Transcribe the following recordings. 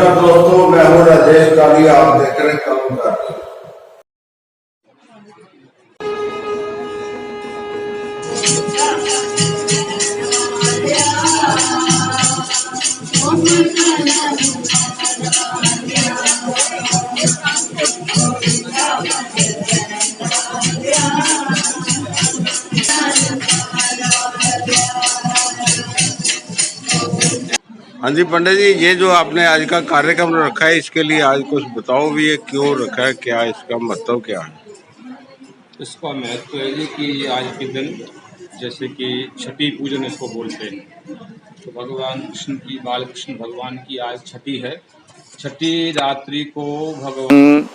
नमस्कार दोस्तों, मैं हूं राजेश काली। आप देख रहे हैं कलम। हाँ जी पंडित जी, ये जो आपने आज का कार्यक्रम रखा है, इसके लिए आज कुछ बताओ भी, ये क्यों रखा है, क्या इसका महत्व क्या है? इसका महत्व है जी कि आज के दिन जैसे कि छठी पूजन इसको बोलते हैं, तो भगवान कृष्ण की, बाल कृष्ण भगवान की आज छठी है। छठी रात्रि को भगवान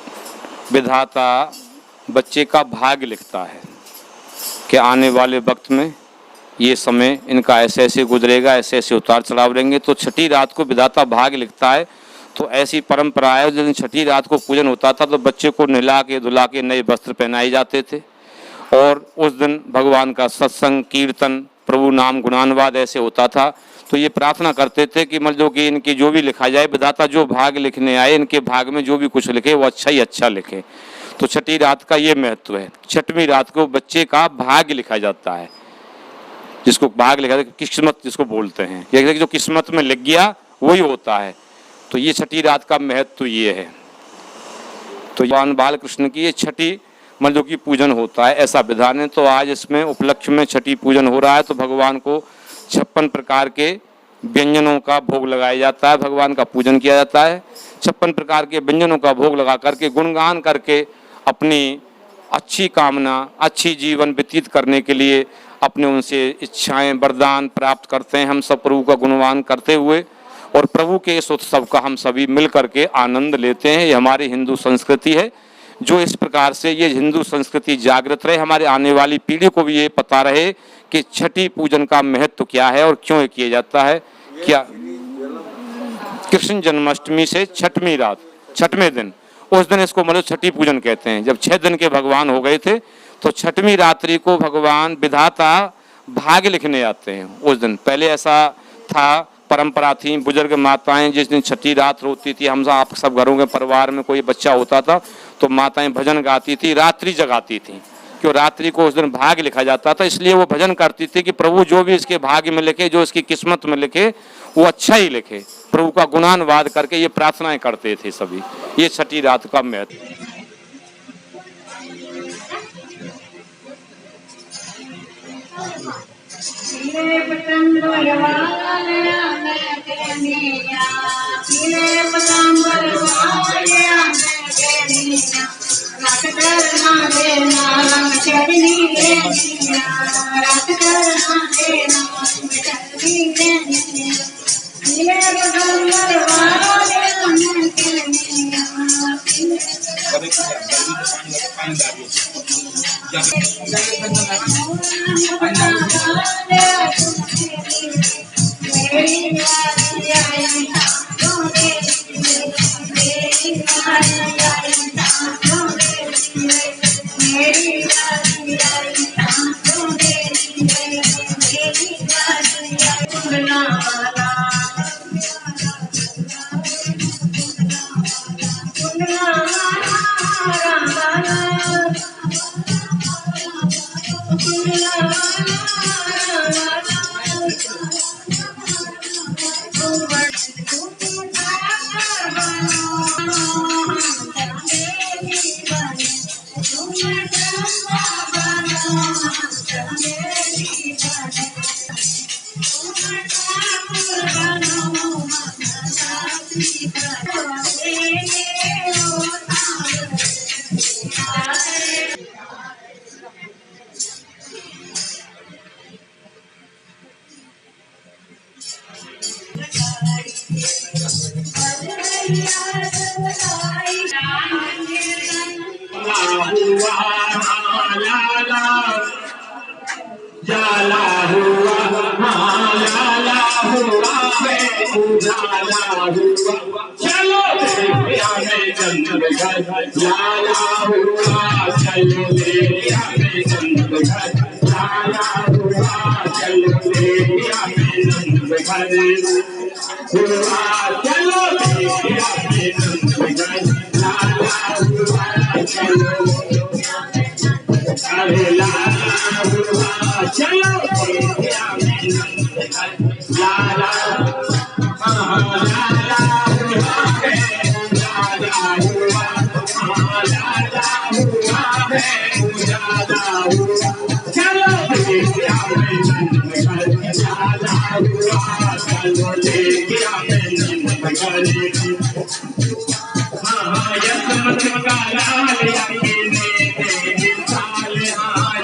विधाता बच्चे का भाग्य लिखता है कि आने वाले वक्त में ये समय इनका ऐसे ऐसे गुजरेगा, ऐसे ऐसे उतार चढ़ाव रहेंगे। तो छठी रात को विधाता भाग्य लिखता है। तो ऐसी परंपरा है, जिस दिन छठी रात को पूजन होता था तो बच्चे को नहला के धुला के नए वस्त्र पहनाए जाते थे और उस दिन भगवान का सत्संग, कीर्तन, प्रभु नाम गुणानुवाद ऐसे होता था। तो ये प्रार्थना करते थे कि मतलब कि इनकी जो भी लिखा जाए, विधाता जो भाग्य लिखने आए, इनके भाग में जो भी कुछ लिखे वो अच्छा ही अच्छा लिखे। तो छठी रात का ये महत्व है। छठवीं रात को बच्चे का भाग्य लिखा जाता है, जिसको भाग लिखा जाता है, किस्मत जिसको बोलते हैं, ये जो किस्मत में लिख गया वही होता है। तो ये छठी रात का महत्व ये है। तो भगवान बाल कृष्ण की ये छठी मतलब की पूजन होता है, ऐसा विधान है। तो आज इसमें उपलक्ष्य में छठी पूजन हो रहा है। तो भगवान को 56 प्रकार के व्यंजनों का भोग लगाया जाता है, भगवान का पूजन किया जाता है। 56 प्रकार के व्यंजनों का भोग लगा करके, गुणगान करके, अपनी अच्छी कामना, अच्छी जीवन व्यतीत करने के लिए अपने उनसे इच्छाएं, वरदान प्राप्त करते हैं। हम सब प्रभु का गुणगान करते हुए और प्रभु के इस उत्सव का हम सभी मिल करके आनंद लेते हैं। ये हमारी हिंदू संस्कृति है। जो इस प्रकार से ये हिंदू संस्कृति जागृत रहे, हमारे आने वाली पीढ़ी को भी ये पता रहे कि छठी पूजन का महत्व क्या है और क्यों किया जाता है। क्या कृष्ण जन्माष्टमी से छठवीं रात, छठवें दिन, उस दिन इसको मतलब छठी पूजन कहते हैं। जब 6 दिन के भगवान हो गए थे तो छठवीं रात्रि को भगवान विधाता भाग्य लिखने आते हैं। उस दिन पहले ऐसा था, परंपरा थी, बुजुर्ग माताएं जिस दिन छठी रात होती थी, हम आप सब घरों के परिवार में कोई बच्चा होता था तो माताएं भजन गाती थी, रात्रि जगाती थी, क्यों रात्रि को उस दिन भाग्य लिखा जाता था। इसलिए वो भजन करती थी कि प्रभु जो भी इसके भाग्य में लिखे, जो इसकी किस्मत में लिखे वो अच्छा ही लिखे। प्रभु का गुणानुवाद करके ये प्रार्थनाएं करते थे सभी। ये छठी रात का महत्व। जाला हुआ माला हुआ उजाला हुआ, चलो हमें जन्नत घर जाला हुआ, चलो हमें जन्नत घर जाला हुआ, चलो हमें जन्नत घर हुआ, चलो अरे लाला हुआ चलो अयोध्या में नंद घर लाला लाला हुआ है उजाला हुआ लाला हुआ है उजाला हुआ चलो अयोध्या में नंद घर लाला हुआ चलो अयोध्या में नंद घर यशमत का लाल याके ने विशाल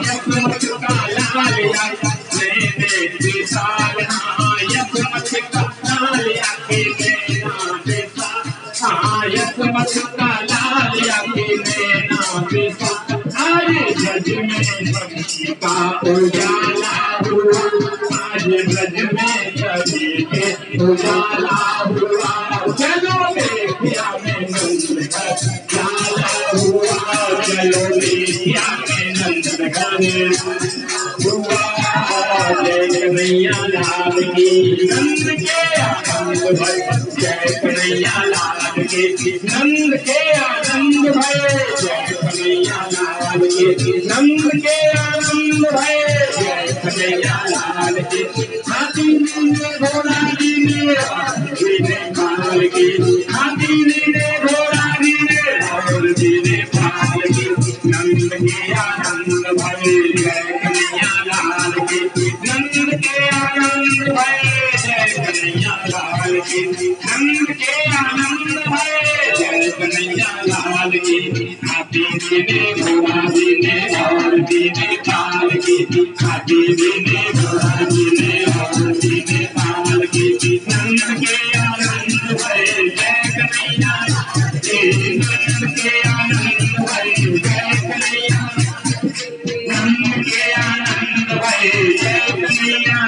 यशमत का लाल याके ने विशाल यशमत का लाल याके ने विशाल यशमत का लाल याके ने विशाल आज ब्रज में सभी का उजाला हुआ आज ब्रज में सभी के उजाला हुआ चलो देखिया में नंद घर लाला हुआ चलो देखिया में नंद घर हुआ जय कन्हैया लाल की नंद के आनंद भय जय कन्हैया लाल के नंद के आनंद भय जय कन्हैया लाल के नंद के आनंद भय जय कन्हैया लाल के हाथी ने घोड़ा गिने पाल की हाथी ने घोड़ा गिने और गिने पाल की नंद के आनंद भय जय कन्हैया लाल के नंद के आनंद भय जय कन्हैया लाल के नंद के आनंद भय जय कन्हैया लाल के हाथी ने घोड़ा गिने और गिने पाल की हाथी ने घोड़ा गिने और गिने पाल की नंद के आनंद भय जय कन्हैया के नंद के आनंद भय जय कन्हैया नंद के आनंद भय जय कन्हैया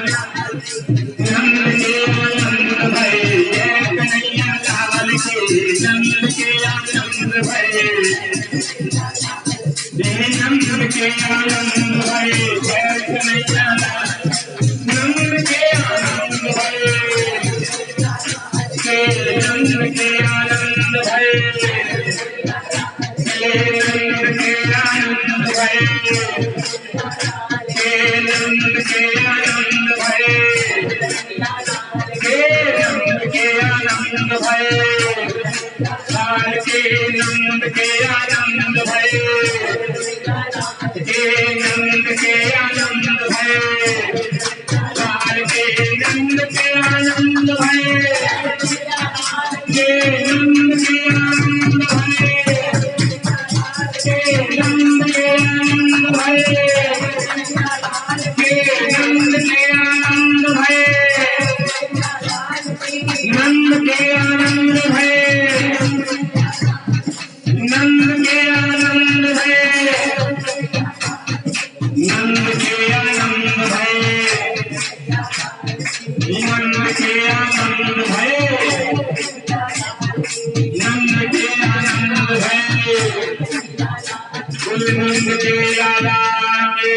नंद के आनंद भय जय कन्हैया लाल के नंद के आनंद भय नंद के आनंद भय जय कन्हैया नंद के आनंद भय नंद के आनंद भय नंद के आनंद भय नंद के आनंद भय नंद के आनंद भय लाल के नंद के आनंद भय नंद के आनंद भय लाल के नंद के आनंद भय नंद के आनंद भय नंद के आनंद भय नंद के आनंद भय नंद के आनंद भय नंद के आनंद भय नंद के आनंद भय नंद के आनंद भय नंद के आनंद भय कुल नंद के लाला के